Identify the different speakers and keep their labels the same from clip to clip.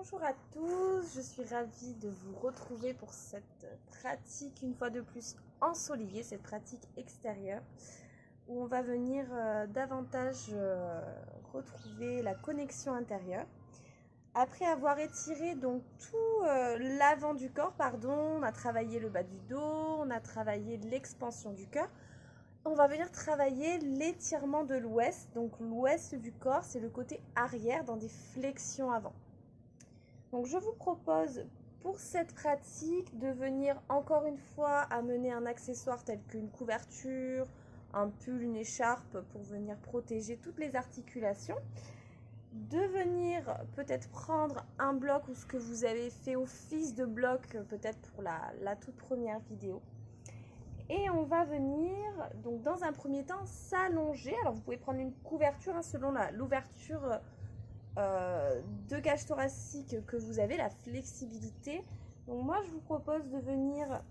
Speaker 1: Bonjour à tous, je suis ravie de vous retrouver pour cette pratique une fois de plus ensoleillée, cette pratique extérieure où on va venir davantage retrouver la connexion intérieure. Après avoir étiré donc tout l'avant du corps, on a travaillé le bas du dos, on a travaillé l'expansion du cœur. On va venir travailler l'étirement de l'ouest. Donc l'ouest du corps, c'est le côté arrière dans des flexions avant. Donc je vous propose pour cette pratique de venir encore une fois amener un accessoire tel qu'une couverture, un pull, une écharpe pour venir protéger toutes les articulations. De venir peut-être prendre un bloc ou ce que vous avez fait office de bloc peut-être pour la toute première vidéo. Et on va venir donc dans un premier temps s'allonger. Alors vous pouvez prendre une couverture selon l'ouverture de cage thoracique que vous avez, la flexibilité. Donc moi je vous propose de venir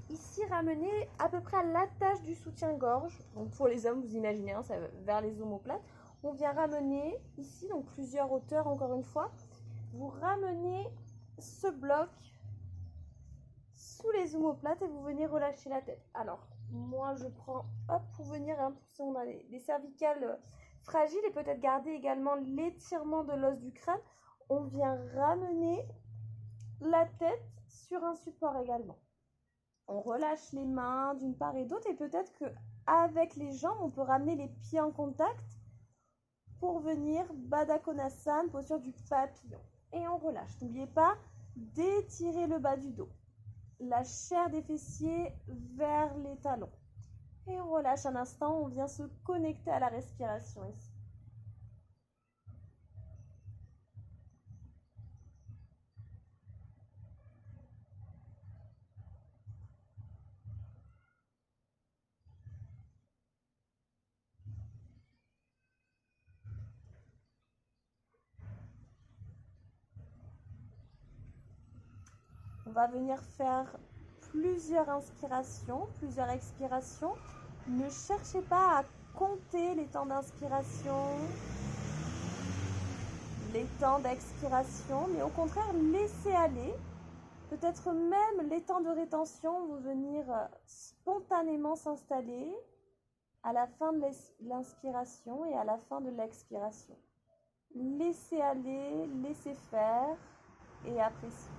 Speaker 1: ici ramener à peu près à l'attache du soutien-gorge. Donc pour les hommes, vous imaginez, ça va vers les omoplates. On vient ramener ici, donc plusieurs hauteurs encore une fois. Vous ramenez ce bloc sous les omoplates et vous venez relâcher la tête. Alors moi je prends pour venir, si on a les cervicales fragile et peut-être garder également l'étirement de l'os du crâne, on vient ramener la tête sur un support également. On relâche les mains d'une part et d'autre et peut-être qu'avec les jambes, on peut ramener les pieds en contact pour venir Baddha Konasana, posture du papillon. Et on relâche. N'oubliez pas d'étirer le bas du dos, la chair des fessiers vers les talons. Et on relâche un instant, on vient se connecter à la respiration ici. On va venir faire plusieurs inspirations, plusieurs expirations. Ne cherchez pas à compter les temps d'inspiration, les temps d'expiration, mais au contraire, laissez aller. Peut-être même les temps de rétention vont venir spontanément s'installer à la fin de l'inspiration et à la fin de l'expiration. Laissez aller, laissez faire et appréciez.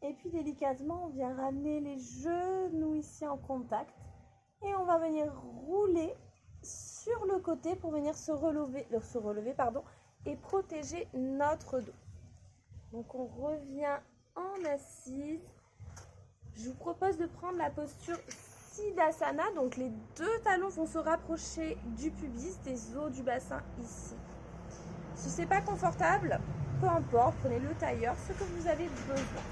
Speaker 1: Et puis délicatement, on vient ramener les genoux ici en contact. Et on va venir rouler sur le côté pour venir se relever et protéger notre dos. Donc on revient en assise. Je vous propose de prendre la posture Siddhasana. Donc les deux talons vont se rapprocher du pubis, des os du bassin ici. Si ce n'est pas confortable, peu importe, prenez le tailleur, ce que vous avez besoin.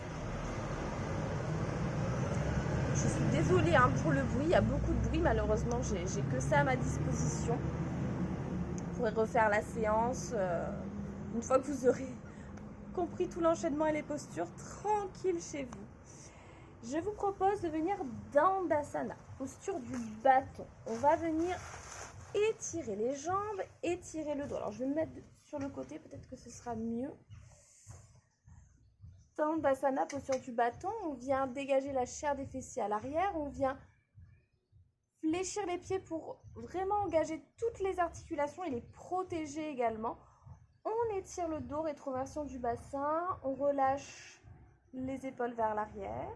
Speaker 1: Je suis désolée pour le bruit, il y a beaucoup de bruit, malheureusement j'ai que ça à ma disposition. Vous pourrez refaire la séance une fois que vous aurez compris tout l'enchaînement et les postures, tranquille chez vous. Je vous propose de venir Dandasana, posture du bâton. On va venir étirer les jambes, étirer le dos. Alors je vais me mettre sur le côté, peut-être que ce sera mieux. Dandasana, posture du bâton, on vient dégager la chair des fessiers à l'arrière, on vient fléchir les pieds pour vraiment engager toutes les articulations et les protéger également. On étire le dos, rétroversion du bassin, on relâche les épaules vers l'arrière.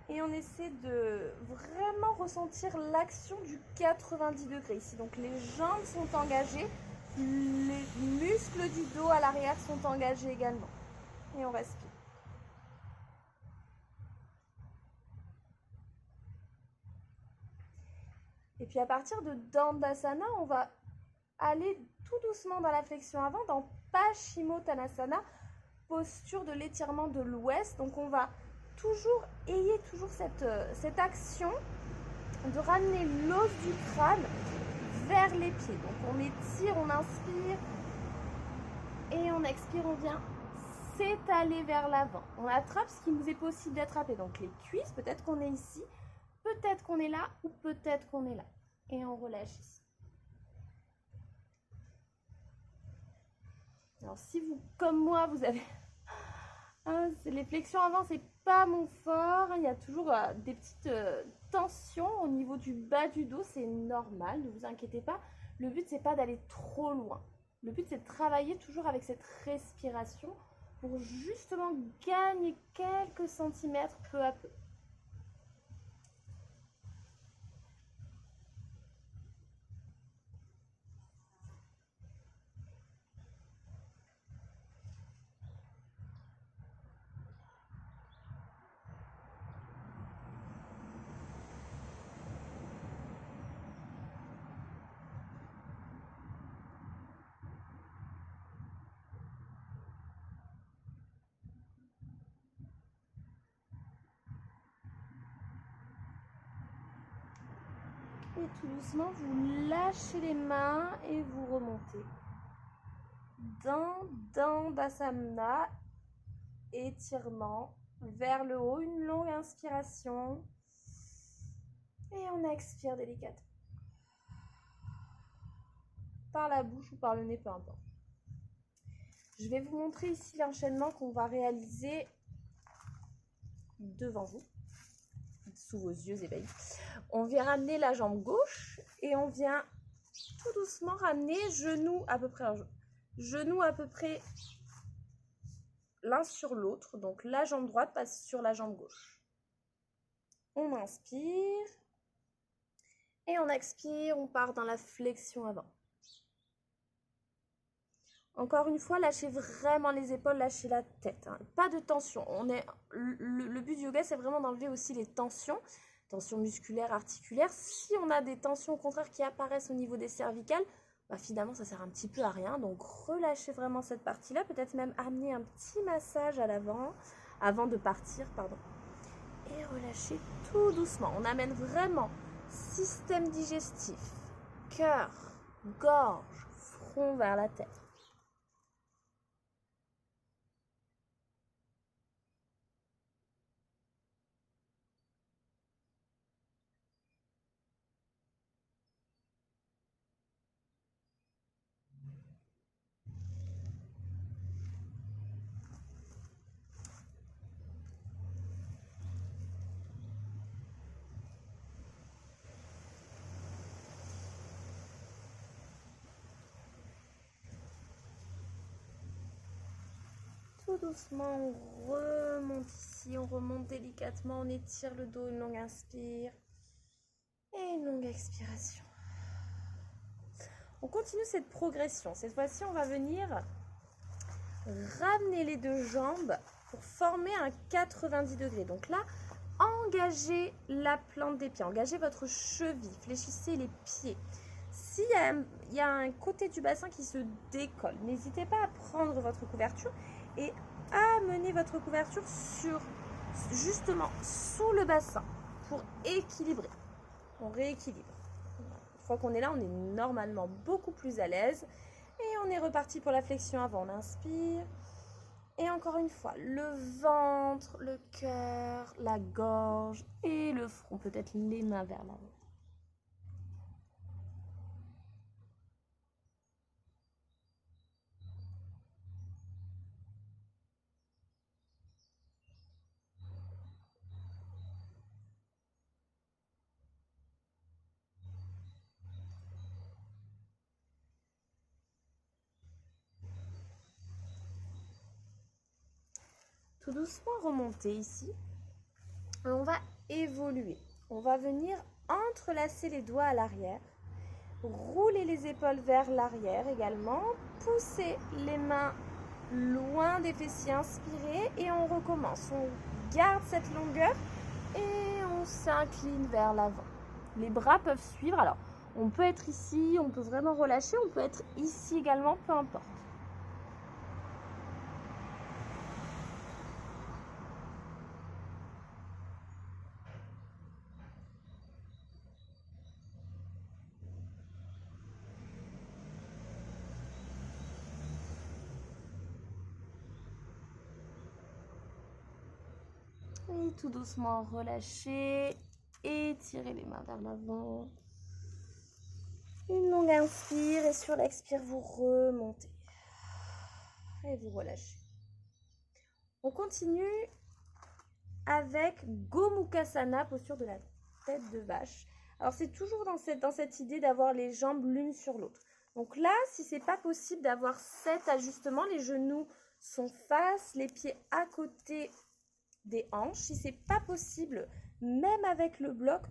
Speaker 1: Et on essaie de vraiment ressentir l'action du 90 degrés ici. Donc les jambes sont engagées. Les muscles du dos à l'arrière sont engagés également. Et on respire. Et puis à partir de Dandasana, on va aller tout doucement dans la flexion avant, dans Paschimottanasana, posture de l'étirement de l'ouest. Donc on va ayez toujours cette action de ramener l'os du crâne vers les pieds. Donc on étire, on inspire et on expire, on vient s'étaler vers l'avant. On attrape ce qui nous est possible d'attraper. Donc les cuisses, peut-être qu'on est ici, peut-être qu'on est là ou peut-être qu'on est là. Et on relâche ici. Alors si vous, comme moi, vous avez... les flexions avant, c'est pas mon fort. Il y a toujours des petites tensions au niveau du bas du dos. C'est normal, ne vous inquiétez pas. Le but, c'est pas d'aller trop loin. Le but, c'est de travailler toujours avec cette respiration pour justement gagner quelques centimètres peu à peu. Et tout doucement, vous lâchez les mains et vous remontez. Dans Dandasana, étirement vers le haut, une longue inspiration. Et on expire délicatement. Par la bouche ou par le nez, peu importe. Je vais vous montrer ici l'enchaînement qu'on va réaliser devant vous, sous vos yeux ébahis. On vient ramener la jambe gauche et on vient tout doucement ramener genou à peu près l'un sur l'autre. Donc la jambe droite passe sur la jambe gauche. On inspire et on expire, on part dans la flexion avant. Encore une fois, lâchez vraiment les épaules, lâchez la tête. Hein. Pas de tension. Le but du yoga, c'est vraiment d'enlever aussi les tensions musculaires, articulaires. Si on a des tensions au contraire qui apparaissent au niveau des cervicales, finalement, ça sert un petit peu à rien. Donc, relâchez vraiment cette partie-là. Peut-être même amener un petit massage à l'avant, avant de partir, pardon. Et relâchez tout doucement. On amène vraiment système digestif, cœur, gorge, front vers la tête. Tout doucement, on remonte ici, on remonte délicatement, on étire le dos, une longue inspire et une longue expiration. On continue cette progression. Cette fois-ci, on va venir ramener les deux jambes pour former un 90 degrés. Donc là, engagez la plante des pieds, engagez votre cheville, fléchissez les pieds. S'il y a un côté du bassin qui se décolle, n'hésitez pas à prendre votre couverture et amener votre couverture justement sous le bassin pour équilibrer. On rééquilibre. Une fois qu'on est là, on est normalement beaucoup plus à l'aise. Et on est reparti pour la flexion avant. On inspire. Et encore une fois, le ventre, le cœur, la gorge et le front. Peut-être les mains vers l'avant. Tout doucement remonter ici. Et on va évoluer. On va venir entrelacer les doigts à l'arrière. Rouler les épaules vers l'arrière également. Pousser les mains loin des fessiers, inspirez et on recommence. On garde cette longueur et on s'incline vers l'avant. Les bras peuvent suivre. Alors, on peut être ici, on peut vraiment relâcher. On peut être ici également, peu importe. Et tout doucement relâchez. Étirez les mains vers l'avant. Une longue inspire et sur l'expire, vous remontez. Et vous relâchez. On continue avec Gomukhasana, posture de la tête de vache. Alors c'est toujours dans cette idée d'avoir les jambes l'une sur l'autre. Donc là, si c'est pas possible d'avoir cet ajustement, les genoux sont face, les pieds à côté des hanches. Si c'est pas possible, même avec le bloc,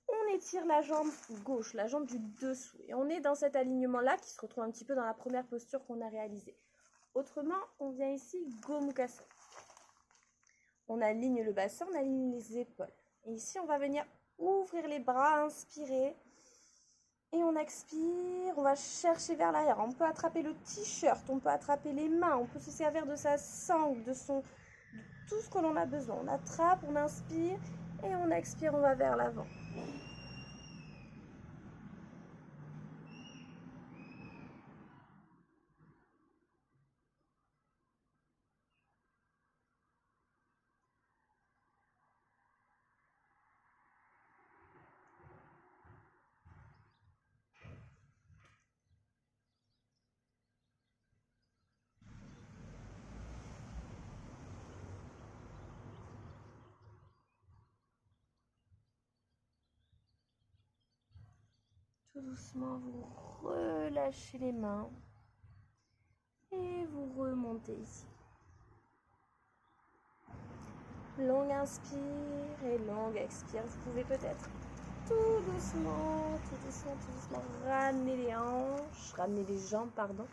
Speaker 1: on étire la jambe gauche, la jambe du dessous. Et on est dans cet alignement-là qui se retrouve un petit peu dans la première posture qu'on a réalisée. Autrement, on vient ici Gomukhasana. On aligne le bassin, on aligne les épaules. Et ici, on va venir ouvrir les bras, inspirer. Et on expire, on va chercher vers l'arrière. On peut attraper le t-shirt, on peut attraper les mains, on peut se servir de sa sangle, de tout ce que l'on a besoin. On attrape, on inspire et on expire, on va vers l'avant. Tout doucement, vous relâchez les mains et vous remontez ici. Longue inspire et longue expire. Vous pouvez peut-être tout doucement, ramener les hanches, ramener les jambes, pardon.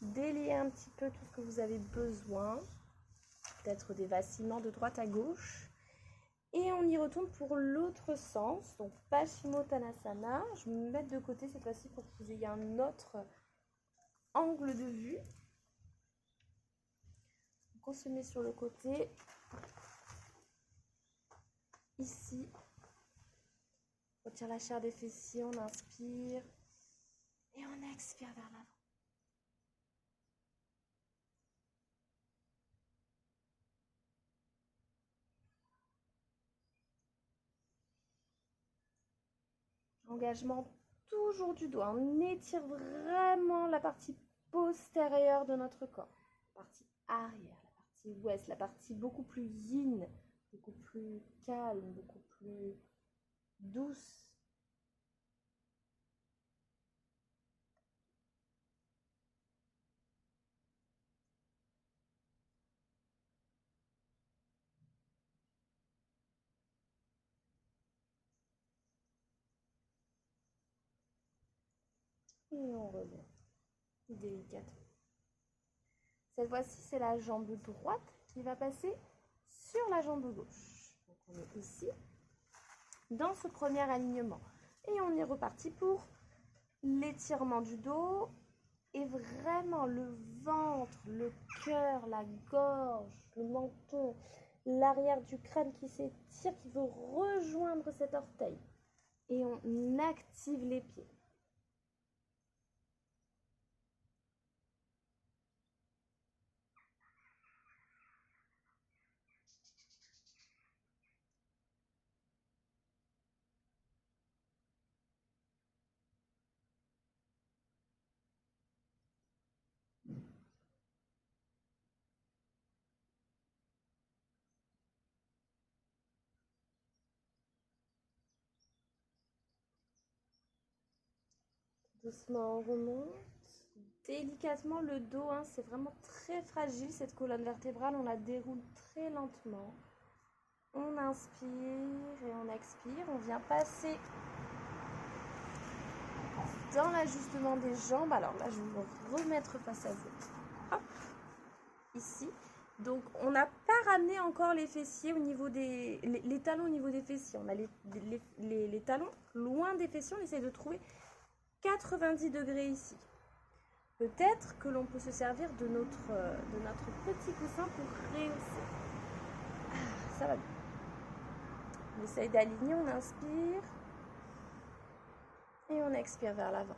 Speaker 1: Délier un petit peu tout ce que vous avez besoin. Peut-être des vacillements de droite à gauche. Et on y retourne pour l'autre sens. Donc Paschimottanasana. Je vais me mettre de côté cette fois-ci pour que vous ayez un autre angle de vue. Donc on se met sur le côté. Ici. On retire la chair des fessiers, on inspire. Et on expire vers l'avant. Engagement toujours du doigt. On étire vraiment la partie postérieure de notre corps. La partie arrière, la partie ouest, la partie beaucoup plus yin, beaucoup plus calme, beaucoup plus douce. Et on revient délicatement. Cette fois-ci, c'est la jambe droite qui va passer sur la jambe gauche. Donc on est ici, dans ce premier alignement. Et on est reparti pour l'étirement du dos et vraiment le ventre, le cœur, la gorge, le menton, l'arrière du crâne qui s'étire, qui veut rejoindre cet orteil. Et on active les pieds. Doucement, on remonte. Délicatement, le dos, hein, c'est vraiment très fragile, cette colonne vertébrale. On la déroule très lentement. On inspire et on expire. On vient passer dans l'ajustement des jambes. Alors là, je vais me remettre face à vous. Hop, ici. Donc, on n'a pas ramené encore les fessiers au niveau des... Les talons au niveau des fessiers. On a les talons loin des fessiers. On essaie de trouver 90 degrés ici. Peut-être que l'on peut se servir de notre petit coussin pour rehausser. Ça va bien. On essaye d'aligner, on inspire. Et on expire vers l'avant.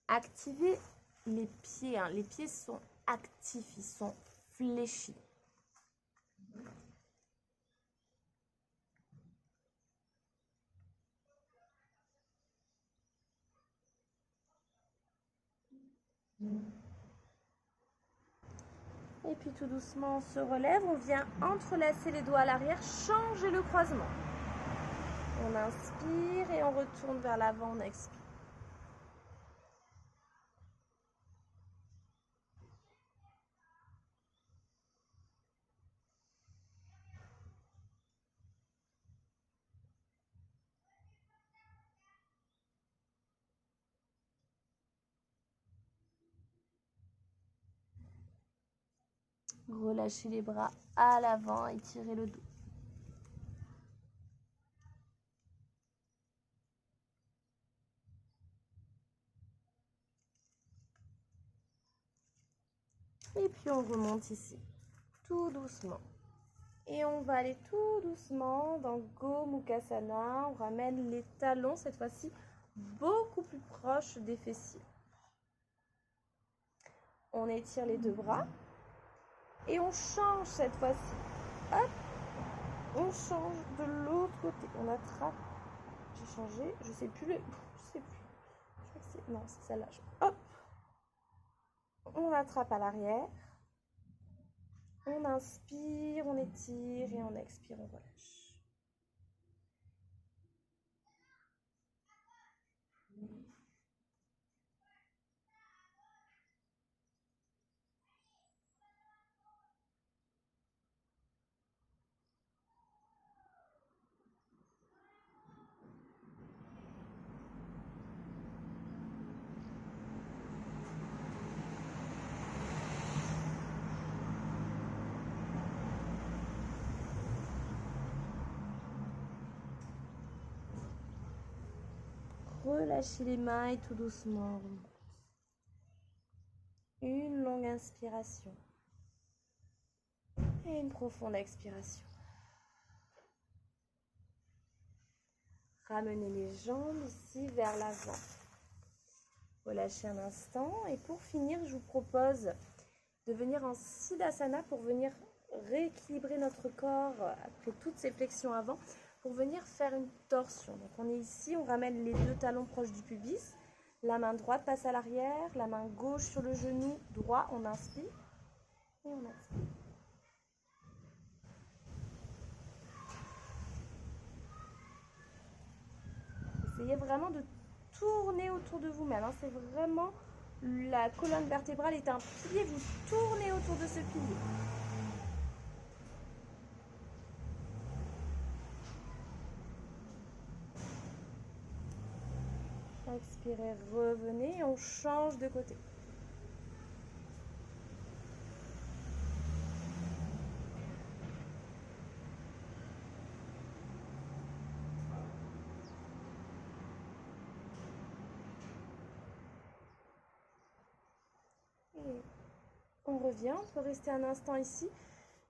Speaker 1: Activez les pieds. Hein. Les pieds sont actifs, ils sont fléchis. Et puis tout doucement, on se relève, on vient entrelacer les doigts à l'arrière, changer le croisement. On inspire et on retourne vers l'avant, on expire. Relâchez les bras à l'avant, étirez le dos. Et puis on remonte ici, tout doucement. Et on va aller tout doucement dans Gomukhasana. On ramène les talons, cette fois-ci, beaucoup plus proches des fessiers. On étire les deux bras. Et on change cette fois-ci. Hop. On change de l'autre côté. On attrape. J'ai changé. Je sais plus. Je sais plus. Je crois que c'est... Non, c'est celle-là. Hop. On attrape à l'arrière. On inspire, on étire et on expire, on relâche. Relâchez les mains et tout doucement. Une longue inspiration. Et une profonde expiration. Ramenez les jambes ici vers l'avant. Relâchez un instant. Et pour finir, je vous propose de venir en Siddhasana pour venir rééquilibrer notre corps après toutes ces flexions avant, pour venir faire une torsion. Donc on est ici, on ramène les deux talons proches du pubis. La main droite passe à l'arrière, la main gauche sur le genou droit, on inspire et on expire. Essayez vraiment de tourner autour de vous-même. Hein. C'est vraiment la colonne vertébrale est un pilier, vous tournez autour de ce pilier. Expirez, revenez, on change de côté. Et on revient, on peut rester un instant ici.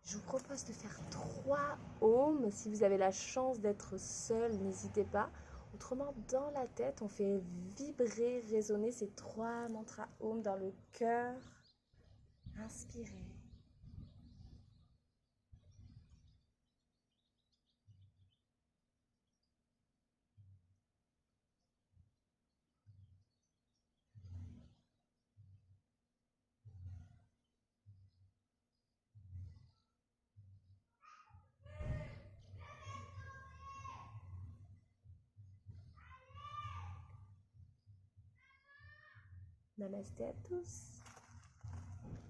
Speaker 1: Je vous propose de faire 3 ohms. Si vous avez la chance d'être seul, n'hésitez pas. Autrement, dans la tête, on fait vibrer, résonner ces 3 mantras ohms dans le cœur. Inspirez. Namasté à tous.